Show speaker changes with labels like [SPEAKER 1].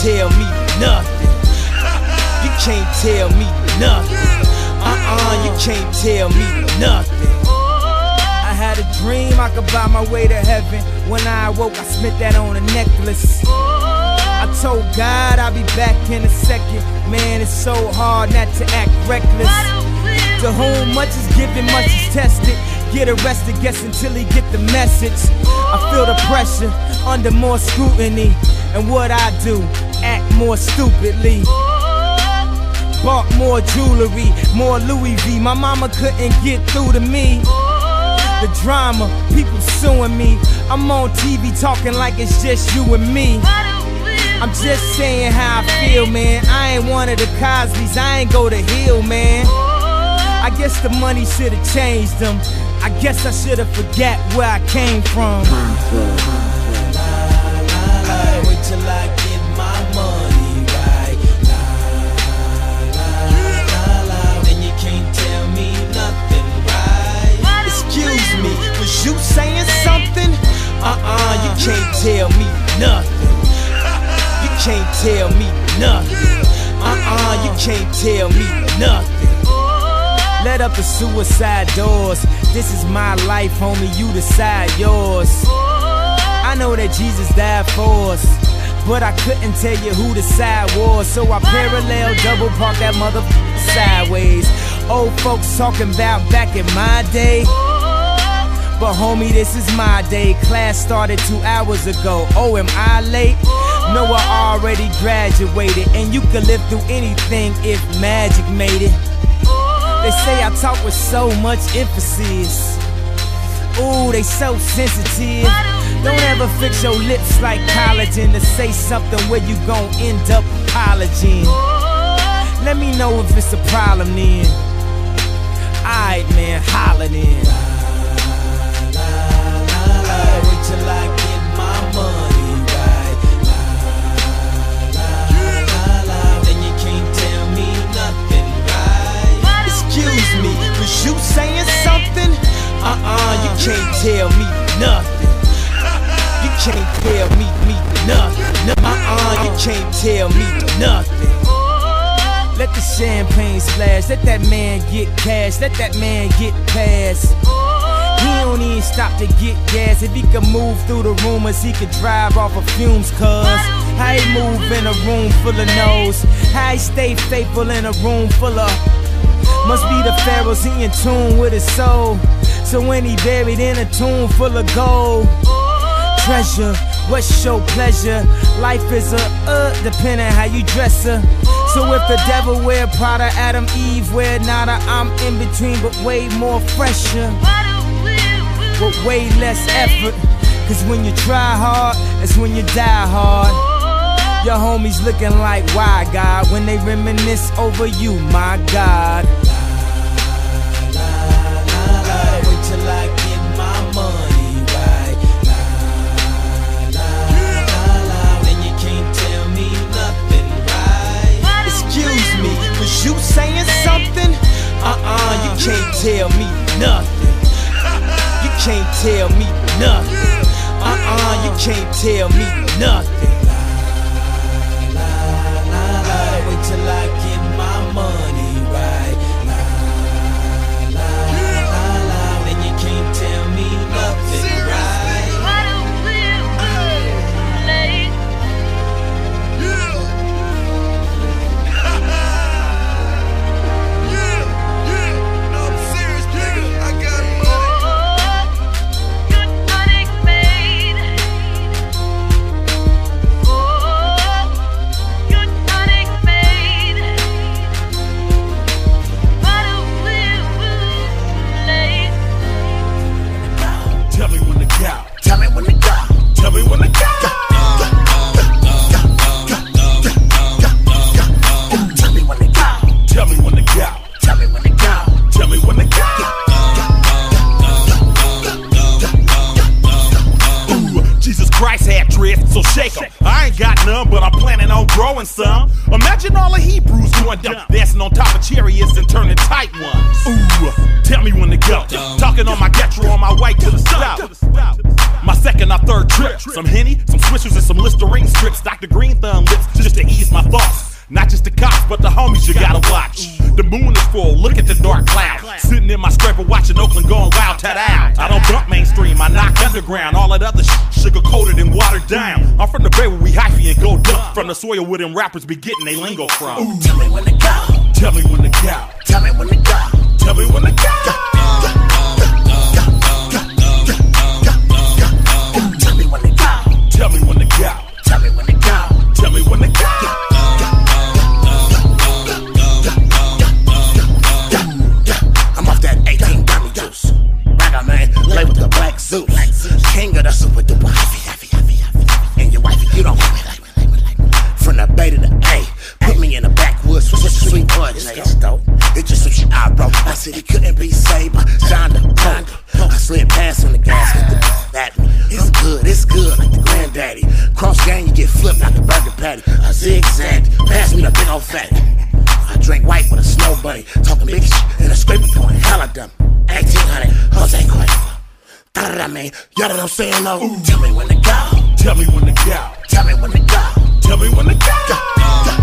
[SPEAKER 1] tell me nothing. You can't tell me nothing. You can't tell me nothing. I had a dream I could buy my way to heaven. When I awoke, I spent that on a necklace. I told God I'll be back in a second. Man, it's so hard not to act reckless. To whom much is given, much is tested. Get arrested, guess until he get the message. I feel the pressure, under more scrutiny. And what I do, act more stupidly. Bought more jewelry, more Louis V. My mama couldn't get through to me. The drama, people suing me. I'm on TV talking like it's just you and me. I'm just saying how I feel, man. I ain't one of the Cosbys, I ain't go to Hill, man. I guess the money should've changed them. I guess I should've forgot where I came from. Wait till I get my money right. Then you can't tell me nothing, right? Excuse me, was you saying something? You can't tell me nothing. You can't tell me nothing. You can't tell me nothing. Let up the suicide doors. This is my life, homie, you decide yours. I know that Jesus died for us, but I couldn't tell you who the side was. So I parallel double park that motherfucker sideways. Old folks talking about back in my day, but homie, this is my day. Class started 2 hours ago. Oh, am I late? No, I already graduated. And you could live through anything if magic made it. They say I talk with so much emphasis. Ooh, they so sensitive. Don't ever fix your lips like collagen to say something where you gon' end up apologizing. Let me know if it's a problem then. Alright, man, holler then. Wait till I get my money right. Then you can't tell me nothing, right? Excuse me, was you saying something? You can't tell me nothing. You can't tell me nothing. You can't tell me nothing. Let the champagne splash, let that man get cash, let that man get past. He don't even stop to get gas. If he could move through the rumors, he could drive off of fumes, cuz how he move in a room full of no's, how he stay faithful in a room full of. Must be the pharaohs, he in tune with his soul. So when he buried in a tomb full of gold. Treasure, what's your pleasure? Life is a depending how you dress her. So if the devil wear Prada, Adam, Eve wear nada, I'm in between but way more fresher, but way less effort. Cause when you try hard, that's when you die hard. Your homies looking like, why God? When they reminisce over you, my God. Wait till I get my money right. Then you can't tell me nothing, right? Excuse me, was you saying something? You can't tell me nothing. You can't tell me nothing. You can't tell me nothing. Wait till I get my money right. Then you can't tell me nothing, right?
[SPEAKER 2] No, I'm serious, nigga. I got money.
[SPEAKER 3] Good money made. Good money made. What a late.
[SPEAKER 2] Tell me when to go. Tell me when to go. Tell me when to go. Tell me when to go. Tell me when to go. Tell me when to go. Tell me when to go. Ooh, Jesus Christ had dreads, so shake 'em. I ain't got none, but I'm planning on growing some. Imagine all the Hebrews going dumb, dancing on top of chariots and turning tight ones. Ooh, tell me when to go. Talking on my Getro on my way to the south. My second or third trip. Some Henny, some Swishers, and some Listerine strips. Dr. Green Thumb lips, just to ease my thoughts. Not just the cops, but the homies you gotta watch. The moon is full, look at the dark cloud. Sitting in my scraper watching Oakland going wild, ta-da. I don't bump mainstream, I knock underground. All that other sugar-coated and watered down. I'm from the Bay where we hyphy and go dumb. From the soil where them rappers be getting they lingo from.
[SPEAKER 1] Ooh. Tell me when to go.
[SPEAKER 2] Tell me when to go.
[SPEAKER 1] Tell me when to go.
[SPEAKER 2] Tell me when to go.
[SPEAKER 1] Tell me when to go.
[SPEAKER 2] Tell me when to go.
[SPEAKER 1] Tell me when to go.
[SPEAKER 2] Tell me when to go.
[SPEAKER 1] I'm off that 18 gummy juice. Ragga man, lay with the black Zeus. King of the super duper. And your wifey, you don't like me. From the Bay to the A, put me in the backwoods with sweet boy. It's dope. It's just some shit I wrote. I said he couldn't be saved by Shonda. I slid past on the gas, hit the at me. It's good, like the granddaddy. Cross gang, you get flipped like a burger patty. I zigzag, pass me the big old fatty. I drink white with a snow bunny, talking big shit in a scraper point. Hell I done 1800, Jose Cuervo. Da-da-da, man, y'all know what I'm saying, though. Tell me when to go.
[SPEAKER 2] Tell me when to go.
[SPEAKER 1] Tell me when to go.
[SPEAKER 2] Tell me when to go.